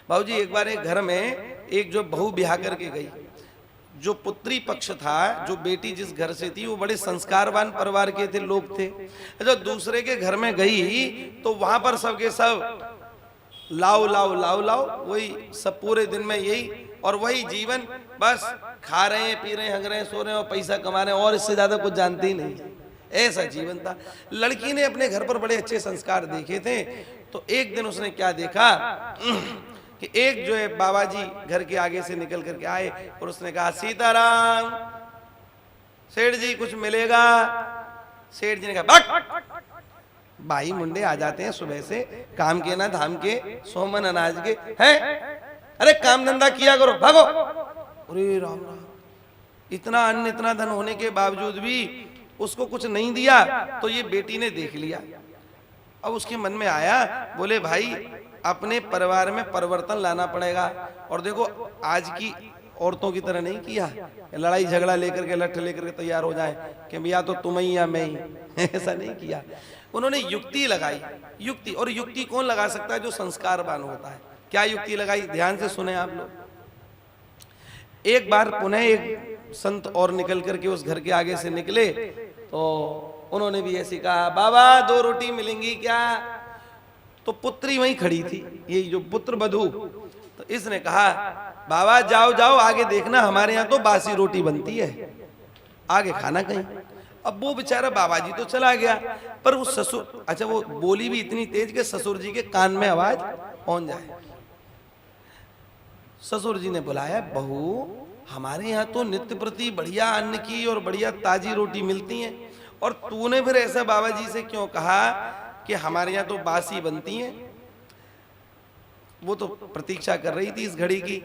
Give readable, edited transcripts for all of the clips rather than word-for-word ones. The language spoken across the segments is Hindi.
बाबूजी एक बार एक घर में एक जो बहू ब्याह करके गई, जो पुत्री पक्ष था, जो बेटी जिस घर से थी वो बड़े संस्कारवान परिवार के थे, लोग थे। जो दूसरे के घर में गई तो वहां पर सबके सब लाओ लाओ लाओ लाओ, वही सब पूरे दिन में यही और वही जीवन, बस खा रहे हैं, पी रहे हैं, हंग रहे हैं, सो रहे हैं और पैसा कमा रहे हैं और इससे ज्यादा कुछ जानते ही नहीं। ऐसा जीवन था। लड़की ने अपने घर पर बड़े अच्छे संस्कार देखे थे, तो एक दिन उसने क्या देखा कि एक जो है बाबा जी घर के आगे से निकल करके आए और उसने कहा, सीताराम सेठ जी कुछ मिलेगा। सेठ जी ने कहा, बक भाई मुंडे आ जाते हैं सुबह से, काम के ना धाम के, सोमन अनाज के हैं, अरे काम धंधा किया करो, भागो। अरे राम राम, इतना अन्न इतना धन होने के बावजूद भी उसको कुछ नहीं दिया। तो ये बेटी ने देख लिया। अब उसके मन में आया, बोले भाई अपने परिवार में परिवर्तन लाना पड़ेगा। और देखो आज की औरतों की तरह नहीं किया, लड़ाई झगड़ा लेकर के लठ लेकर के तैयार हो जाए कि या तो तुम ही या मैं ही, ऐसा नहीं किया। उन्होंने युक्ति लगाई। युक्ति, और युक्ति कौन लगा सकता है? जो संस्कारवान होता है। क्या युक्ति लगाई? ध्यान से सुने आप लोग। एक बार पुनः एक संत और निकल करके उस घर के आगे से निकले तो उन्होंने भी ऐसे कहा, बाबा 2 रोटी मिलेंगी क्या? तो पुत्री वहीं खड़ी थी, ये जो पुत्र वधू। तो इसने कहा, बाबा जाओ जाओ आगे देखना, हमारे यहाँ तो बासी रोटी बनती है, आगे खाना कहीं। अब वो बेचारा बाबा जी तो चला गया, पर वो ससुर, अच्छा वो बोली भी इतनी तेज कि ससुर जी के कान में आवाज पहुंच जाए। ससुर जी ने बुलाया, बहू हमारे यहाँ तो नित्य प्रति बढ़िया अन्न की और बढ़िया ताजी रोटी मिलती है, और तूने फिर ऐसा बाबा जी से क्यों कहा कि हमारे यहाँ तो बासी बनती हैं? वो तो प्रतीक्षा कर रही थी इस घड़ी की।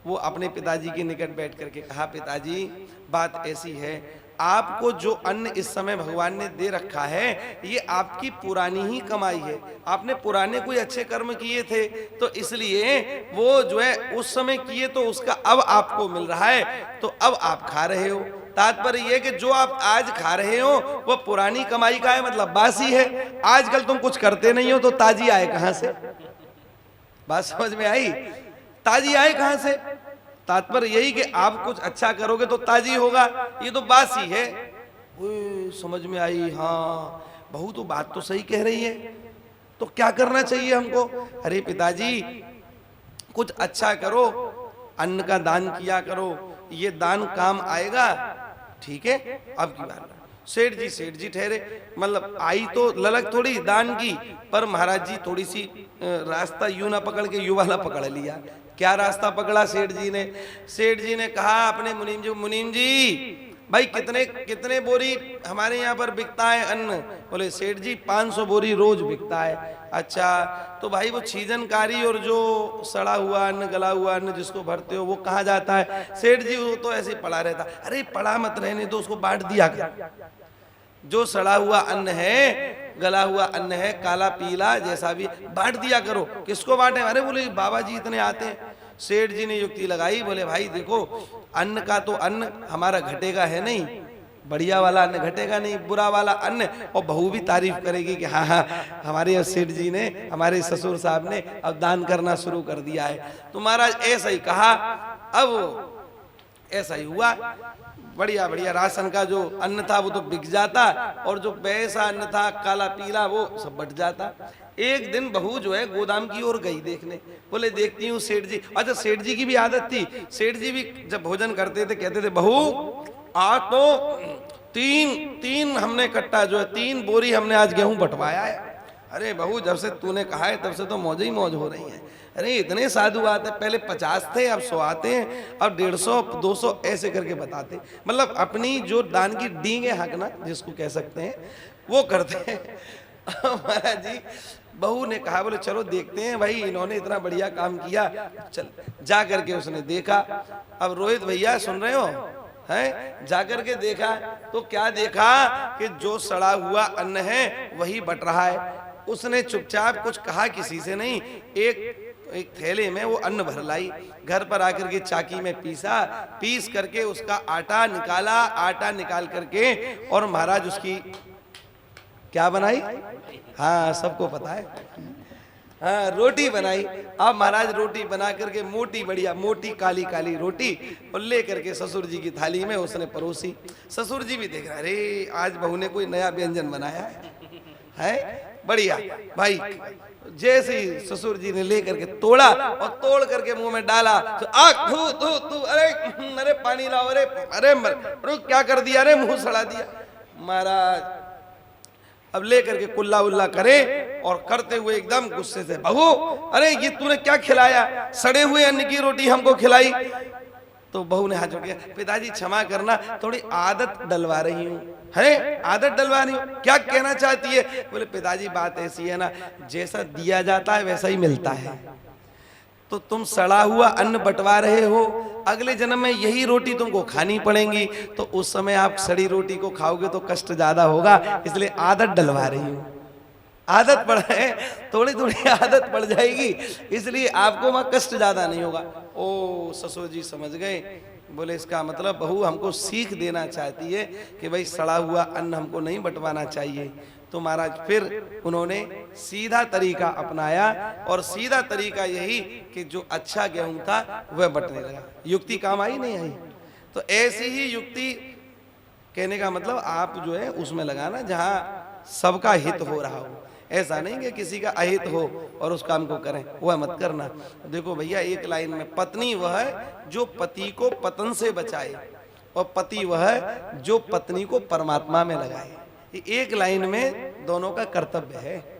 वो अपने पिताजी के निकट बैठ करके कहा, पिताजी बात ऐसी है, आपको जो अन्न इस समय भगवान ने दे रखा है ये आपकी पुरानी ही कमाई है। आपने पुराने कोई अच्छे कर्म किए थे तो इसलिए वो जो है उस समय किए तो उसका अब आपको मिल रहा है, तो अब आप खा रहे हो। तात्पर्य ये कि जो आप आज खा रहे हो वो पुरानी कमाई का है, मतलब बासी है। आजकल तुम कुछ करते नहीं हो तो ताजी आए कहां से? बात समझ में आई? ताजी आए कहां से? तात्पर्य यही कि आप कुछ अच्छा करोगे तो ताजी होगा, ये तो बासी है। समझ में आई? हाँ बहू तो बात तो सही कह रही है, तो क्या करना चाहिए हमको? अरे पिताजी कुछ अच्छा करो, अन्न का दान किया करो, ये दान काम आएगा। ठीक है, अब की बात सेठ जी ठहरे, मतलब आई तो ललक थोड़ी दान की, पर महाराज जी थोड़ी सी रास्ता यूं ना पकड़ के यू वाला पकड़ लिया। क्या रास्ता पकड़ा सेठ जी ने? सेठ जी ने कहा अपने मुनीम जी भाई कितने बोरी हमारे यहाँ पर बिकता है अन्न? बोले सेठ जी 500 बोरी रोज बिकता है। अच्छा, तो भाई वो छीजनकारी और जो सड़ा हुआ अन्न, गला हुआ अन्न जिसको भरते हो वो कहाँ जाता है? सेठ जी वो तो ऐसे पड़ा रहता। अरे पड़ा मत रहने दो, उसको बांट दिया कर। जो सड़ा हुआ अन्न है, गला हुआ अन्न है, काला पीला जैसा भी, बांट दिया करो। किसको बांटे? अरे बोले बाबा जी इतने आते हैं। सेठ जी ने युक्ति लगाई, बोले भाई देखो अन्न का तो अन्न हमारा घटेगा है नहीं, बढ़िया वाला अन्न घटेगा नहीं, बुरा वाला अन्न। और बहू भी तारीफ करेगी कि हाँ हाँ हमारे सेठ जी ने, हमारे ससुर साहब ने अब दान करना शुरू कर दिया है। तो महाराज ऐसा ही कहा। अब ऐसा ही हुआ, बढ़िया बढ़िया राशन का जो अन्न था वो तो बिक जाता, और जो वैसा अन्न था काला पीला वो सब बट जाता। एक दिन बहू जो है गोदाम की ओर गई देखने, बोले देखती हूँ सेठ जी। अच्छा सेठ जी की भी आदत थी, सेठ जी भी जब भोजन करते थे कहते थे, बहू आज तो तीन हमने कट्टा जो है 3 बोरी हमने आज गेहूं बंटवाया है। अरे बहू जब से तूने कहा है तब से तो मौज ही मौज हो रही है। अरे इतने साधु आते, पहले 50 थे अब 100 आते हैं, अब 150 200 ऐसे करके बताते। मतलब अपनी जो दान की डींगे हकना जिसको कह सकते हैं वो करते हैं। महाराज जी बहू ने कहा, बोले चलो देखते हैं भाई इन्होंने इतना बढ़िया काम किया, चल जा करके उसने देखा। अब रोहित भैया सुन रहे हो हैं? जाकर के देखा तो क्या देखा कि जो सड़ा हुआ अन्न है वही बट रहा है। उसने चुपचाप कुछ कहा किसी से नहीं, एक थैले में वो अन्न भर लाई, घर पर आकर के चाकी में पीस करके उसका आटा निकाला। आटा निकाल करके और महाराज उसकी क्या बनाई? हाँ सबको पता है, हाँ रोटी बनाई। अब महाराज रोटी बना करके मोटी बढ़िया मोटी काली काली रोटी और ले करके ससुर जी की थाली में उसने परोसी। ससुर जी भी देख रहे, अरे आज बहू ने कोई नया व्यंजन बनाया है बढ़िया भाई। जैसे ही ससुर जी ने ले करके तोड़ा और तोड़ करके मुंह में डाला तो आग थू थू थू, अरे अरे पानी लाओ, अरे अरे क्या कर दिया, अरे मुंह सड़ा दिया। महाराज अब ले करके कुल्ला उल्ला करे और करते हुए एकदम गुस्से से, बहू अरे ये तूने क्या खिलाया, सड़े हुए अन्न की रोटी हमको खिलाई। तो बहू ने हाथ जोड़ दिया, पिताजी क्षमा करना, थोड़ी आदत डलवा रही हूँ। है आदत डलवा रही हूँ, क्या कहना चाहती है? बोले पिताजी बात ऐसी है ना, जैसा दिया जाता है वैसा ही मिलता है। तो तुम सड़ा हुआ अन्न बंटवा रहे हो, अगले जन्म में यही रोटी तुमको खानी पड़ेगी, तो उस समय आप सड़ी रोटी को खाओगे तो कष्ट ज्यादा होगा, इसलिए आदत डलवा रही हूँ। आदत पड़े, थोड़ी थोड़ी आदत पड़ जाएगी, इसलिए आपको वहां कष्ट ज्यादा नहीं होगा। ओ ससुर जी समझ गए, बोले इसका मतलब बहू हमको सीख देना चाहती है कि भाई सड़ा हुआ अन्न हमको नहीं बंटवाना चाहिए। तो महाराज फिर उन्होंने सीधा तरीका अपनाया, और सीधा तरीका यही कि जो अच्छा गेहूं था वह बंटने लगा। युक्ति काम आई नहीं आई? तो ऐसी ही युक्ति, कहने का मतलब आप जो है उसमें लगाना जहां सबका हित हो रहा हो, ऐसा नहीं कि किसी का अहित हो और उस काम को करें, वह मत करना। देखो भैया एक लाइन में, पत्नी वह है जो पति को पतन से बचाए, और पति वह है जो पत्नी को परमात्मा में लगाए। एक लाइन में दोनों का कर्तव्य है।